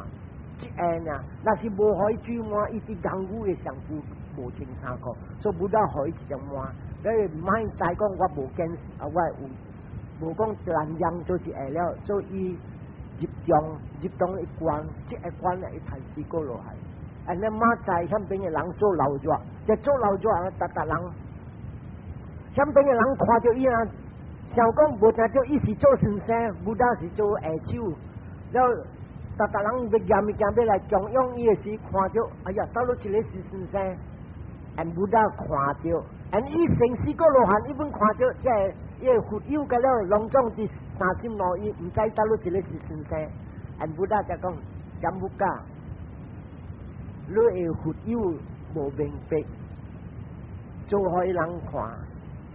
即下啊，那是无可以水满，伊是人古的上古无穿衫裤，所以不大可以一只满。所以唔爱再讲我无见啊，我有无讲人样就是下了，所以伊入中一关，即个关啊，伊弹4个落来。尼马在身边的人做老弱，就做老弱啊，达人，身边的人看到伊啊。想讲无听到，伊是做先生，不但是做下手。了，达人要验物件要来供养伊的时，看到，哎呀，到了一个是先生，不但看到，伊成4个罗汉，伊本看到，即个伊个佛友个了，隆重伫3心内，伊唔知到了一个是先生，不但就讲讲不假，你会富有无明白，做互人看。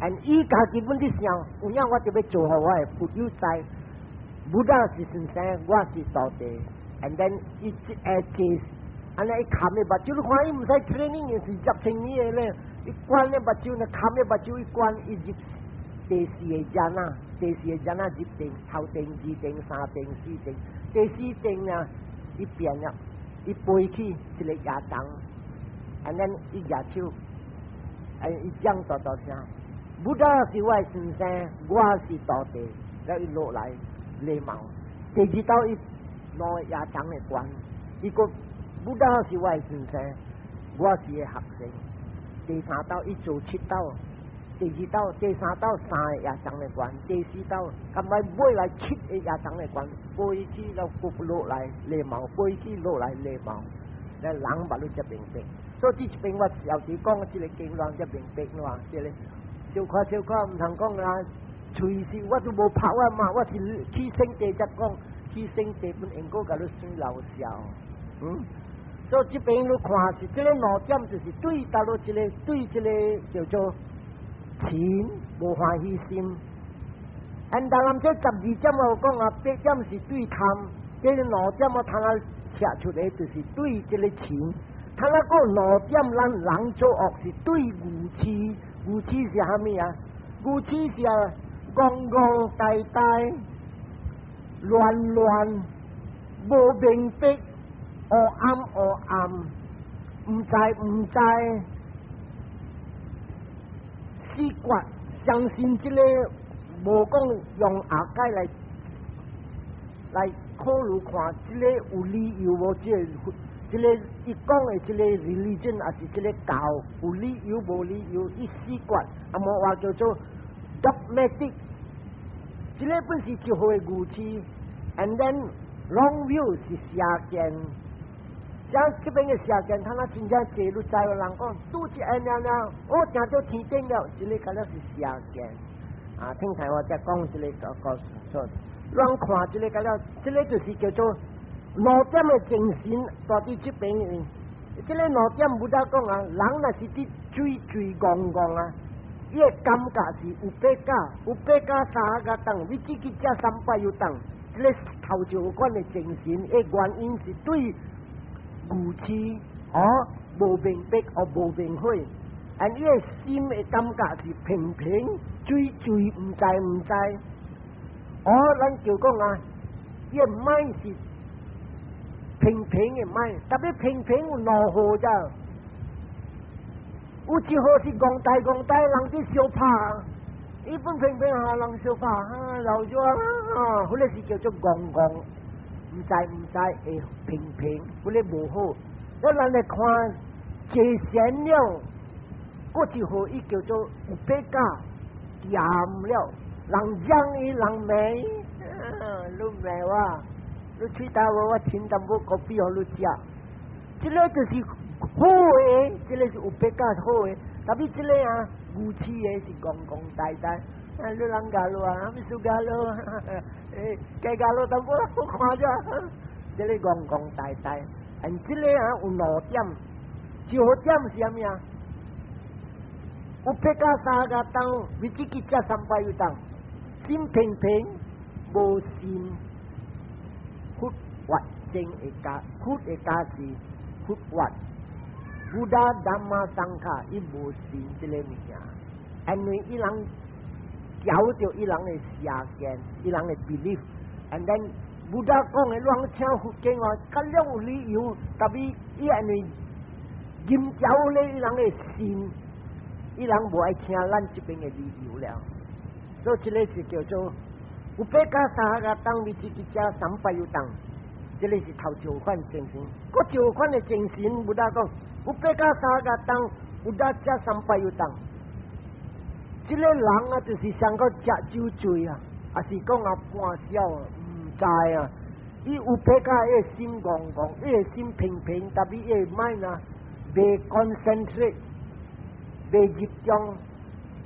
而伊家己本伫想，有影我就要做互我的富有在。不但是先生，我是道地。And then 伊坐，安尼伊砍的目睭，你看伊唔使 training 嘅是10年嘅咧，伊关的目睭，呢砍的目睭，伊关伊入第4个人啊，第4个人啊入定，头定、2定、3定、4定，第4定呢，伊变了，伊背起一个亚当 ，and then 伊举手，伊讲大声，不但是我的先生，我是道地，然后伊落来礼貌，第2道伊攞亚当的关，伊个不但是我的先生，我是个学生，第3道伊做7道。第2道、第3道3个亚当的关，第4道咁咪买来7个亚当的关，背起就落来礼貌，背起落来礼貌，咧人把你只明白。所以这边我有时讲这个经论只明白咯，这个小可唔通讲啦，随时我都无拍啊嘛，我是起升地则讲，起升地本应该甲你算老笑，所以这边你看是这个脑点就是对到了这个对这个叫做。钱无欢喜心，但咱这12点我讲啊，8点是对贪，这个2点我通啊写出来就是对这个钱，通啊个2点咱人做恶是对愚痴，愚痴是虾米啊？愚痴是戆戆呆呆、乱，无明白、黑暗，唔知。习惯相信这个，无讲用阿解来考虑看，这个有理由无？这个伊讲的这个 religion 还是这个教有理由无理由？伊习惯啊，无话叫做 dogmatic， 这个本是一好的语气 ，and then long view 是邪见。像这边的邪见，他那真正揭露在人讲，拄一下了，我行到天顶了，这个敢若是邪见啊！听台我再讲这个告诉说，咱看这个敢若，这个就是叫做2点的精神，到底这边这个2点不得讲啊，人若是伫水戆啊，伊的感觉是有八加3个等，你自己加300有等，这个头上关的精神的原因是对。愚痴，无明白，无明慧，而伊个心的感觉是平，水，唔知，咱就讲啊，伊个mind是平的mind，特别平有2号咋，有1号是戆呆，人伫相拍，伊本平下人相拍，老咗迄个是叫做戆。唔知会平，嗰啲无好。咱来看这善了，嗰1号伊叫做有八家咸了，人将伊人美，你美哇，你吹大我请淡薄咖啡互你食，这个就是好诶，这个是有八家好诶，特别这个啊，牛痴诶是戆呆。你人家路啊，咪苏家路，家路淡薄好看啫，这个戆呆，而这个啊有2点，1号点是啥物啊？有8加3个当，你自己加300有当，心平，无心，屈滑正会加，屈会加是屈滑，布达达玛桑卡伊无心这个物件，因为伊人。晓着伊人的邪见，伊人的 belief，and then 不达讲的乱请福建话，较了有理由，特别伊安尼研究咧伊人的心，伊人无爱听咱这边的理由了，所以这个是叫做有8加3个当，你自己加300有当，这个是头1款精神，嗰1款的精神不达讲有8加3个当，有达加300有当。这个人啊，就是想到食酒醉啊，还是讲啊半宵啊，唔知啊。伊有八加伊个心戆，伊个心平，特别伊个 mind 啊，袂 concentrate， 袂集中。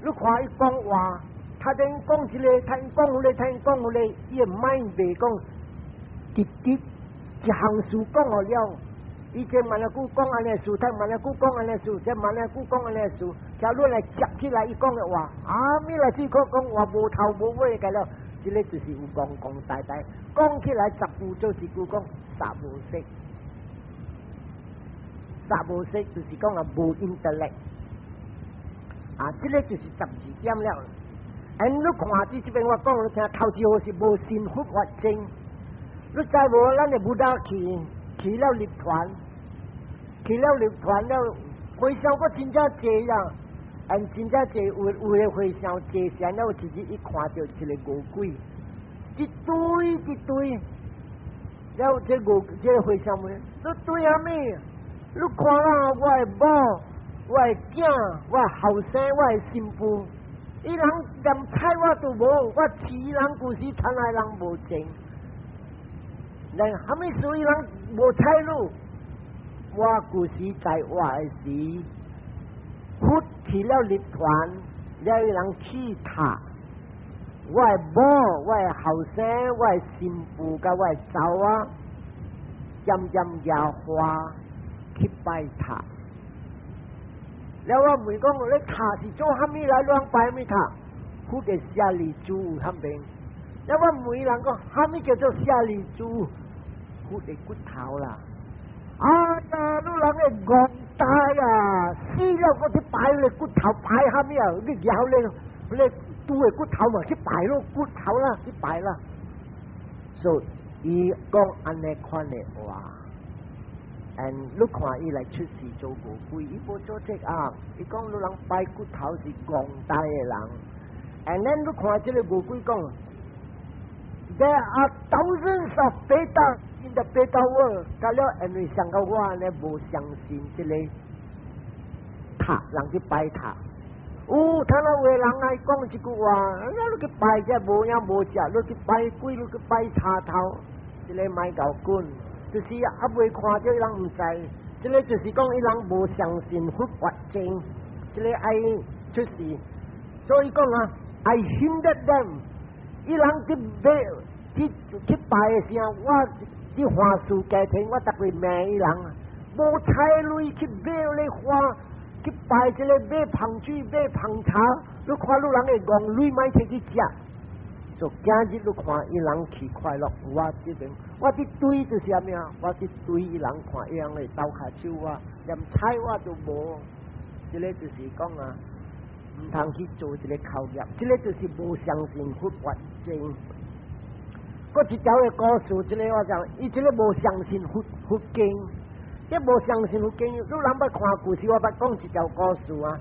你看伊讲话，他等讲一个，他讲有咧，伊个 mind 袂讲，直一项事讲好了，伊这马拉古讲安尼事，他马拉古讲安尼事，这马拉古讲安尼事，假如来接起来，伊讲的话，咪来只讲话无头无尾个了，这个就是有讲大，讲起来十句就是句讲啥无识，啥无识就是讲啊无 intellect， 这个就是12点了。你看这边我讲你听，头一号是无信佛法证，你再无咱的不打去了立团，了回想我真正济呀，真正济有的回想济时，了自己一看到一个五鬼，一堆，了这个回想问，你对啊咩？你看啦，我的某，我的囝，我的后生，我的媳妇，伊人连菜我都无，我饲人故事产来人无情。人还没属于人无财路，我故事在我的时，佛去了立团，了有人去塔，我的某，我的后生，我的媳妇，甲我的嫂啊，渐野花去拜塔。了我问讲，你塔是做虾米来乱拜咪塔？佛的舍利珠有虾米？了我问人讲，虾米叫做舍利珠？佛的骨头啦！呀，你人个戆大啊！死了我去拜你骨头，拜虾米啊？你咬你猪的骨头嘛，去拜咯骨头啦，去拜啦。所以伊讲安尼款的话。你看伊来出世做无鬼，伊无做这啊！伊讲你人拜骨头是戆大的人。你看这个无鬼讲 ，There are thousands of Vedas in the Veda world。假了，因为上个我呢无相信这个塔，人去拜塔。他那为人来讲一句话，你去拜这无影无食，你去拜鬼，你去拜插头，这个卖搞滚。就是未看到人唔知，这个就是讲伊人无相信佛法证，这个爱出事，所以讲啊 ，I hindered them。伊人去拜的时候，我去花树家庭，我特别骂伊人，无彩类去买咧花，去拜这个买香水、买香茶，你看你人会戆类买摕去食。就今日你看伊人去快乐，我这边我伫堆就是啥物啊？我伫堆伊人看伊人会斗下手啊，连菜我都无。这个就是讲啊，唔通去做一个口业，这个就是无相信佛法证。嗰一条嘅故事，这个我讲，伊这个无相信佛经，这无相信佛经，你人捌看故事，我捌讲一条故事啊。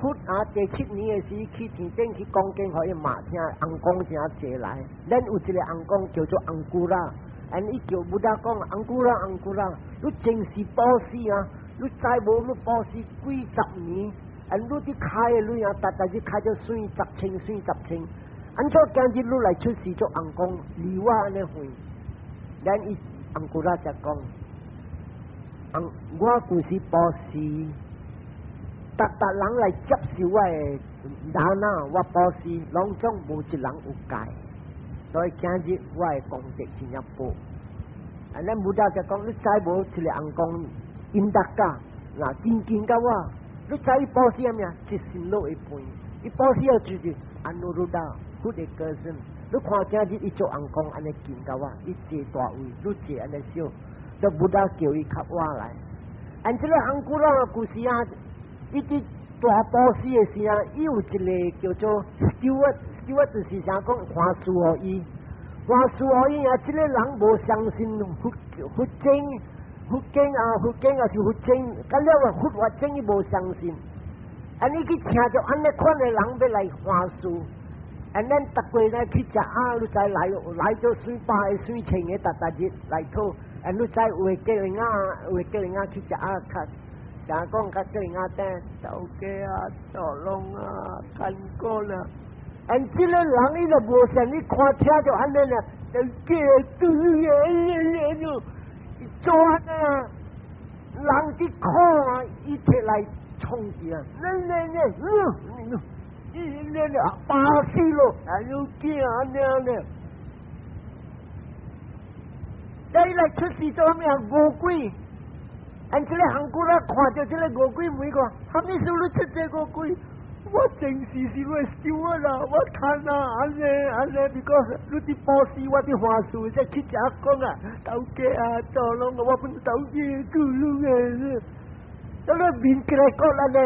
佛第7年的时去天顶去讲经，互伊骂声，翁公声坐来。咱有一个翁公叫做翁姑啦，伊叫不达讲翁姑啦，你真是保死啊！你再无你保死几十年，你啲开的女啊，大日开咗水10千。安怎今日你来出事做翁公，离我安尼远？咱伊翁姑啦就讲，我就是保死。达人来接受我的人啊，我保持拢总无一人有戒，所以今日我的功德真一步。咱武道就讲，你再无一个人讲因达家，那真见到我，你再保持啥物啊？一心落一半，伊保持要就是安努鲁道，good a person。你看今日伊做人讲安尼见到我，伊坐大位，你坐安尼少，就武道叫伊较我来。这个安古老的故事啊。伊伫大波斯的时候，伊有一个叫做 steward 就是啥讲看书互伊啊！这个人无相信佛经啊是佛经，甲了佛法经伊无相信。你去听着安尼款的人要来看书，咱逐个来去食你知来做水百个、水千个，大日来讨，你知有的叫人去食讲甲叫人等手机啊、大龙啊、看过了，这个人伊就无像你看车就安尼啦，就叫做啊，人去看啊，伊摕来冲击啊，巴西咯，有惊安尼，你来出事做咩？五鬼。俺这里韩国人看到这个乌龟没个，他们手里出这乌龟，我真是会笑啊啦！我看啊，安尼，because 你啲波斯我啲话术在去讲啊，斗家啊，做龙我本斗家咕噜嘅，咁你面起来讲啦呢？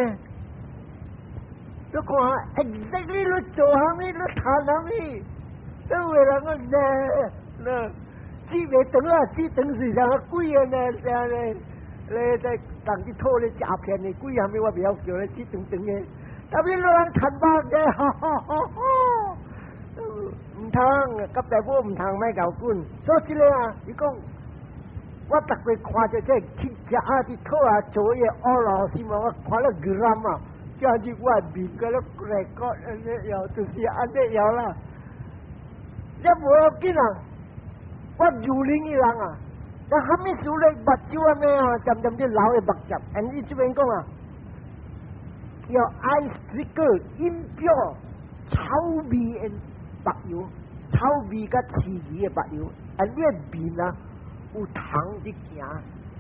你看 exactly 你做下面，你谈下面，都为了我呢，只未等啊，只等是上个鬼啊呢，上咧，你在当啲拖咧诈骗嘅鬼下面，我不要叫你只等嘅。特別老人陳伯嘅，唔通，急大夫唔通咩舊官，所以咧啊，你講我特別看到即係乞食啊啲拖啊做嘢屙落先嘛，我看到gram啊，叫住我面嗰啲嚟個安尼有，就是安尼有啦，一冇要緊啊，我如零一樣啊，但後面數咧目睭啊咩啊，浸啲老嘅目汁，人哋這邊講啊。有 ice trigger 音表臭味嘅白油，臭味甲刺鼻嘅白油，啊你面啊有糖啲行，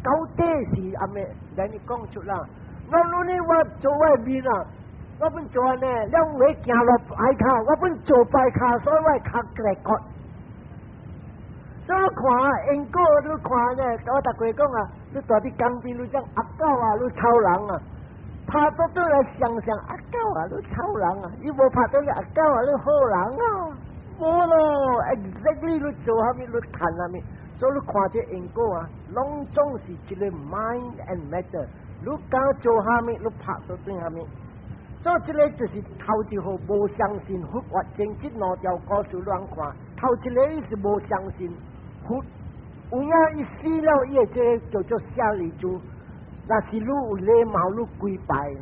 到底是阿咩？等你講出啦。我呢我做我面啊，我本做呢，兩位行落擺卡，我本做擺卡，所以我卡嚟割。所以看英國你看呢，我大概講啊，你大啲江邊你將鴨狗啊，你臭人啊。拍到都来想想阿狗啊，你臭人啊！你无拍到你阿狗啊，你好人啊！冇咯 ，exactly 你做下面，你谈下面，所以你看这因果啊，拢总是一个 mind and matter。你敢做下面，你拍到对下面，所以这个就是头一号无相信佛法正这两条故事乱看，头一个是无相信佛，有影伊死了，伊个这叫做下里珠。那是你有礼貌，你跪拜，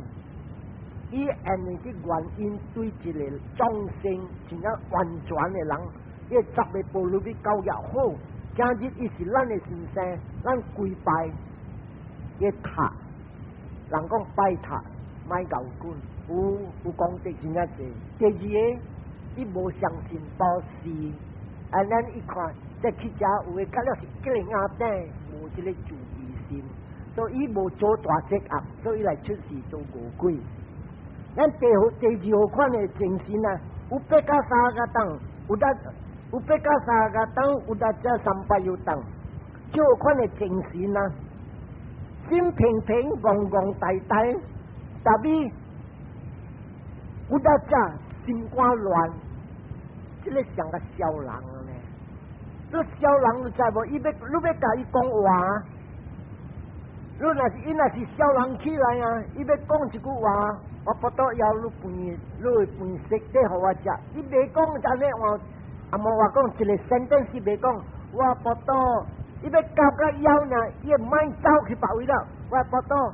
伊安尼啲原因对一个众生真正完全的人，伊十个步路比教育好，今日伊是咱的先生，咱跪拜，伊塔，人讲拜塔，买牛官，有功德真正济。第二个，伊无相信报事，咱一看，这乞食有诶，甲了是吉灵阿顶，无一个注意心。所以伊无做大积压，所以来出事做误鬼。咱第二号款的精神啊，有8到3个档，有8到3个档，有得这380档。这号款的精神啊，心平平、憨憨呆呆，特别有得这心肝乱，这个像个小人呢。这小人你知无？你要甲伊讲话。你若是小人起来啊，伊要讲一句话，我不到要你会分析得互我食。伊袂讲就呢话，啊无话讲一个sentence袂讲，我不到，伊要交到腰呢，伊唔买走去别位了，我不到，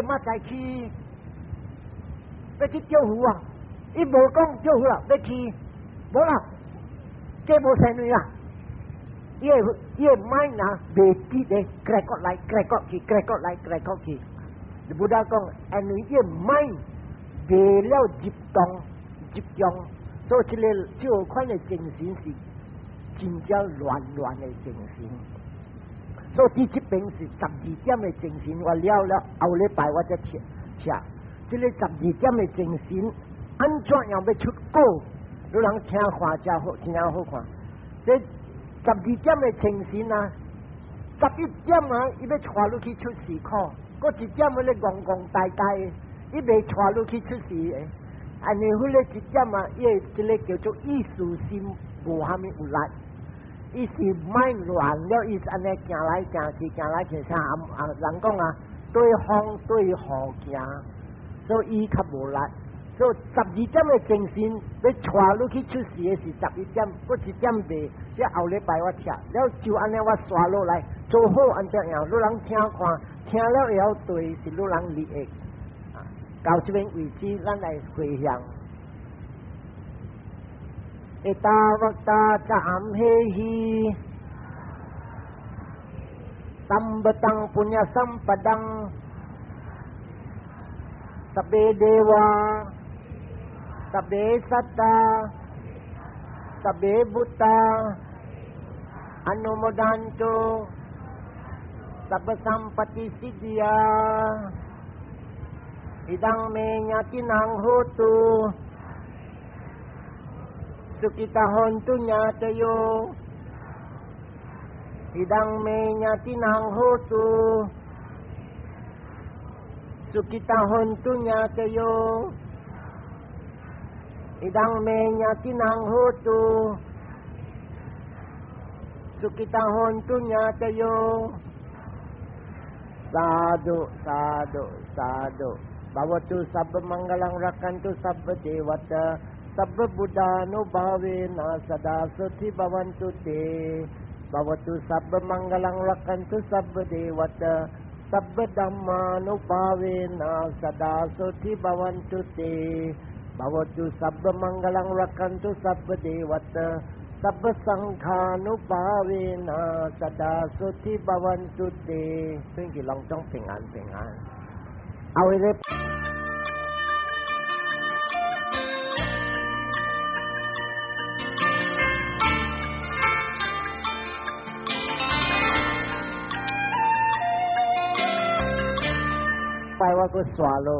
马再去，要去钓鱼啊，伊无讲钓鱼啦，要去，无啦，这无生意啦。伊买拿袂记得，改过来，改过去，改过来，改过去。你不达讲，因为伊买袂了集中，所以这个款的精神是真正乱的精神。所以这边是12点的精神，我了后礼拜我再吃。这个12点的精神，安怎样要出歌？你人听看才好，真好看。这12点的精神啊，11点啊，伊要带你去出事考，嗰1点迄个戆戆呆呆，伊未带你去出事的。安尼迄个1点啊，伊这个叫做艺术心无虾米有力，伊是卖乱了，伊是安尼行来行去，行来行去，人讲啊，对风对雨行，所以伊较无力。所以12点的精神，要带你去出事的是11点，嗰1点未。这后礼拜我吃，了就安尼我刷落来，做好安怎样？你人听看，听了以后对是你人利益。到这边为止，咱来回向。Ita amhehi Sambetang punya sampadang Sabbe dewa Sabbe satta Sabbe buta Anu modanto สัพพสัมปติสิทธิยาอิดังเมญาตินังโหตุสุขิตาหนตุญาตโยอิดังเมญาตินังโหตุสุขิตาหนตุญาตโยอิดังเมญาตินังโหตุสุขิตาหนตุญาตโยสาธุสาธุสาธุภวตุสัพพมังคลังรักขันตุสัพพเทวตาสัพพบุตานุภาเวนะสดาสุธิภวันตุเตภวตุสัพพมังคลังรักขันตุสัพพเทวตาสัพพธัมมานุภาเวนะสดาสุธิภวันตุเตภวตุสัพพมังคลังรักขันตุสัพพเทวตาสัพพสังฆานุภาเวนะสดาสุธิภวันตุเตซึ่งที่ลองต้องเป็นงานเอาไว้เลยไปว่าก็ swallow